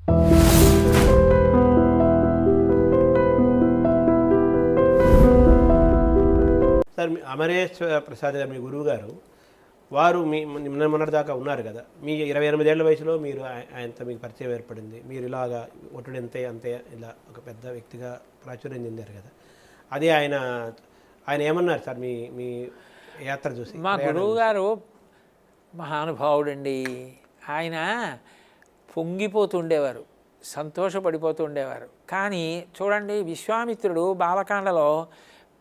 Sir, Amareswara Prasad గారు మీ గురువు గారు, వారు మీ మొన్నటి దాకా ఉన్నారు కదా, మీ 28 ఏళ్ల వయసులో మీరు ఆయనతో మీకు పరిచయం ఏర్పడింది. మీరు ఇలాగా ఒట్టుడు అంతే ఇలా ఒక పెద్ద వ్యక్తిగా ప్రాచుర్యం చెందారు కదా. అది ఆయన ఏమన్నారు సార్ మీ మీ యాత్ర చూసి? మా గురువు గారు మహానుభావుడండి. ఆయన పొంగిపోతుండేవారు, సంతోషపడిపోతుండేవారు. కానీ చూడండి, విశ్వామిత్రుడు బాలకాండలో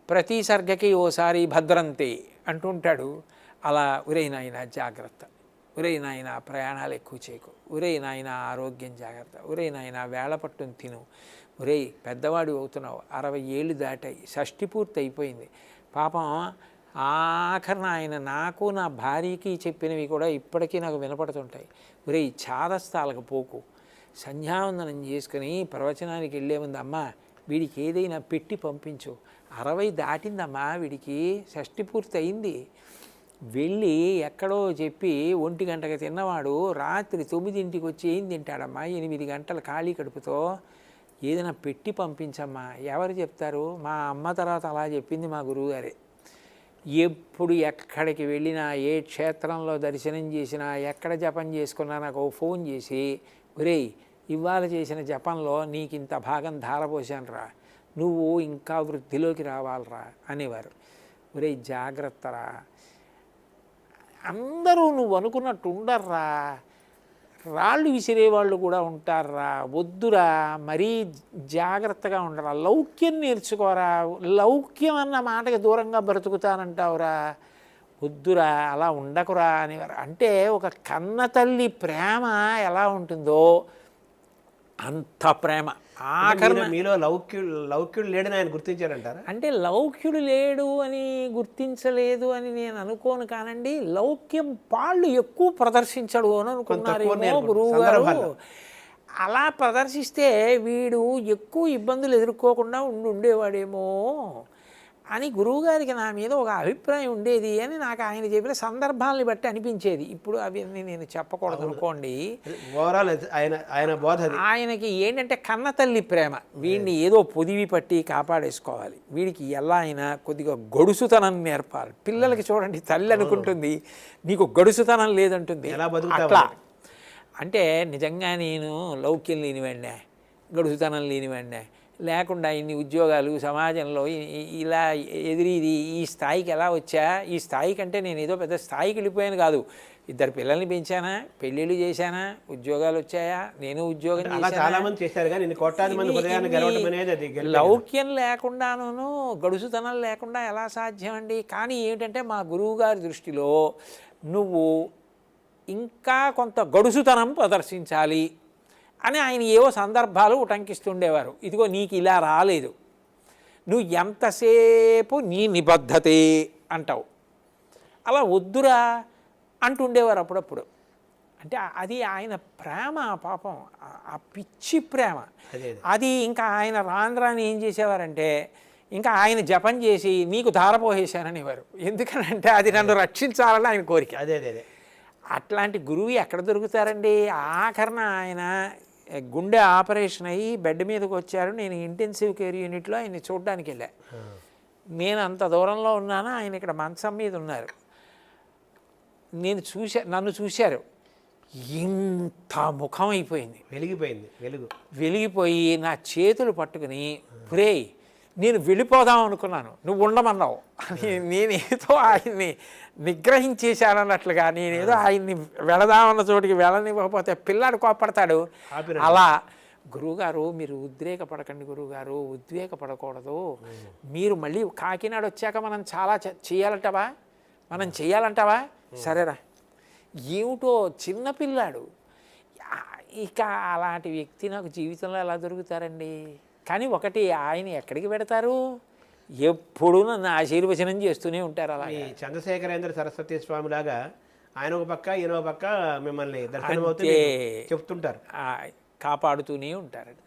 ప్రతి సర్గకి ఓసారి భద్రంతే అంటుంటాడు. అలా ఉరే నాయన జాగ్రత్త, ఉరే నాయన ప్రయాణాలు ఎక్కువ చేయకు, ఉరే నాయన ఆరోగ్యం జాగ్రత్త, ఉరే నాయన వేళ పట్టును తిను, ఉరే పెద్దవాడు అవుతున్నావు, 60 ఏళ్ళు దాటాయి, షష్ఠి పూర్తి అయిపోయింది. పాపం ఆఖరణ ఆయన నాకు నా భార్యకి చెప్పినవి కూడా ఇప్పటికీ నాకు వినపడుతుంటాయి. ఉరే చాదస్తాలకు పోకు, సంధ్యావందనం చేసుకుని ప్రవచనానికి వెళ్ళే ముందు అమ్మ వీడికి ఏదైనా పెట్టి పంపించు, 60 దాటిందమ్మా, వీడికి షష్ఠి పూర్తి అయింది, వెళ్ళి ఎక్కడో చెప్పి 1 గంటకి తిన్నవాడు రాత్రి 9ంటికి వచ్చి ఏం తింటాడమ్మా, 8 గంటలు ఖాళీ కడుపుతో ఏదైనా పెట్టి పంపించమ్మా. ఎవరు చెప్తారు? మా అమ్మ తర్వాత అలా చెప్పింది మా గురువుగారే. ఎప్పుడు ఎక్కడికి వెళ్ళినా, ఏ క్షేత్రంలో దర్శనం చేసినా, ఎక్కడ జపం చేసుకున్నా నాకు ఫోన్ చేసి, ఒరేయ్ ఇవాళ చేసిన జపంలో నీకు ఇంత భాగం ధారపోసానురా, నువ్వు ఇంకా వృద్ధిలోకి రావాలరా అనేవారు. ఒరేయ్ జాగ్రత్తరా, అందరూ నువ్వు అనుకున్నట్టు ఉండర్రా, రాళ్ళు విసిరేవాళ్ళు కూడా ఉంటారా, వద్దురా, మరీ జాగ్రత్తగా ఉండరా, లౌక్యం నేర్చుకోరా, లౌక్యం అన్న మాటకి దూరంగా బ్రతుకుతానంటావురా, వద్దురా, అలా ఉండకురా అనేవారు. అంటే ఒక కన్న తల్లి ప్రేమ ఎలా ఉంటుందో అంత ప్రేమ. ఆఖరణ మీలో లౌక్యుడు లేడని ఆయన గుర్తించారంటారా? అంటే లౌక్యుడు లేడు అని గుర్తించలేదు అని నేను అనుకోను కానండి, లౌక్యం పాళ్ళు ఎక్కువ ప్రదర్శించడు అని అనుకున్నారేమో గురువు గారు. అలా ప్రదర్శిస్తే వీడు ఎక్కువ ఇబ్బందులు ఎదుర్కోకుండా ఉండేవాడేమో అని గురువుగారికి నా మీద ఒక అభిప్రాయం ఉండేది అని నాకు ఆయన చెప్పిన సందర్భాలని బట్టి అనిపించేది. ఇప్పుడు అవన్నీ నేను చెప్పకూడదు అనుకోండి. ఆయనకి ఏంటంటే కన్న తల్లి ప్రేమ, వీడిని ఏదో పొదివి పట్టి కాపాడేసుకోవాలి, వీడికి ఎలా అయినా కొద్దిగా గడుసుతనం నేర్పాలి. పిల్లలకి చూడండి, తల్లి అనుకుంటుంది నీకు గడుసుతనం లేదంటుంది, అట్లా. అంటే నిజంగా నేను లౌక్యం లేనివాడినే, గడుసుతనం లేనివాడినే, లేకుండా ఇన్ని ఉద్యోగాలు సమాజంలో ఇలా ఎదిరిది ఈ స్థాయికి ఎలా వచ్చా, ఈ స్థాయి కంటే నేను ఏదో పెద్ద స్థాయికి వెళ్ళిపోయాను కాదు, 2 పిల్లల్ని పెంచానా, పెళ్ళిళ్ళు చేశానా, ఉద్యోగాలు వచ్చాయా, నేను ఉద్యోగం లౌక్యం లేకుండాను గడుసుతనం లేకుండా ఎలా సాధ్యం అండి? కానీ ఏమిటంటే మా గురువుగారి దృష్టిలో నువ్వు ఇంకా కొంత గడుసుతనం ప్రదర్శించాలి అని ఆయన ఏవో సందర్భాలు ఉటంకిస్తుండేవారు. ఇదిగో నీకు ఇలా రాలేదు, నువ్వు ఎంతసేపు నీ నిబద్ధతే అంటావు, అలా వద్దురా అంటుండేవారు అప్పుడప్పుడు. అంటే అది ఆయన ప్రేమ, పాపం ఆ పిచ్చి ప్రేమ. అది ఇంకా ఆయన రాంధ్రాన్ని ఏం చేసేవారంటే ఇంకా ఆయన జపం చేసి నీకు ధారపోసేశాననేవారు. ఎందుకనంటే అది నన్ను రక్షించాలని ఆయన కోరిక. అట్లాంటి గురువు ఎక్కడ దొరుకుతారండి? ఆఖరణ ఆయన గుండె ఆపరేషన్ అయ్యి బెడ్ మీదకి వచ్చారు. నేను ఇంటెన్సివ్ కేర్ యూనిట్లో ఆయన్ని చూడడానికి వెళ్ళా. నేను అంత దూరంలో ఉన్నాను, ఆయన ఇక్కడ మంచం మీద ఉన్నారు. నన్ను చూశారు, ఇంత ముఖం అయిపోయింది, వెలిగిపోయి నా చేతులు పట్టుకుని, ప్రేయ్ నేను వెళ్ళిపోదాం అనుకున్నాను, నువ్వు ఉండమన్నావు అని నేనేదో ఆయన్ని నిగ్రహించేశానన్నట్లుగా, నేనేదో ఆయన్ని వెళదామన్న చోటికి వెళ్ళనివ్వకపోతే పిల్లాడు కోపడతాడు. అలా గురువుగారు మీరు ఉద్రేకపడకండి గురువుగారు, ఉద్వేగపడకూడదు, మీరు మళ్ళీ కాకినాడ వచ్చాక మనం చాలా చేయాలంటావా, సరేరా, ఏమిటో చిన్నపిల్లాడు. ఇక అలాంటి వ్యక్తి నాకు జీవితంలో ఎలా దొరుకుతారండి? కానీ ఒకటి, ఆయన ఎక్కడికి పెడతారు, ఎప్పుడూ నన్ను ఆశీర్వచనం చేస్తూనే ఉంటారు. అలా చంద్రశేఖరేంద్ర సరస్వతి స్వామి లాగా ఆయన ఒక పక్క ఈయన ఒక పక్క మిమ్మల్ని దర్శనం చెప్తుంటారు, కాపాడుతూనే ఉంటారండి.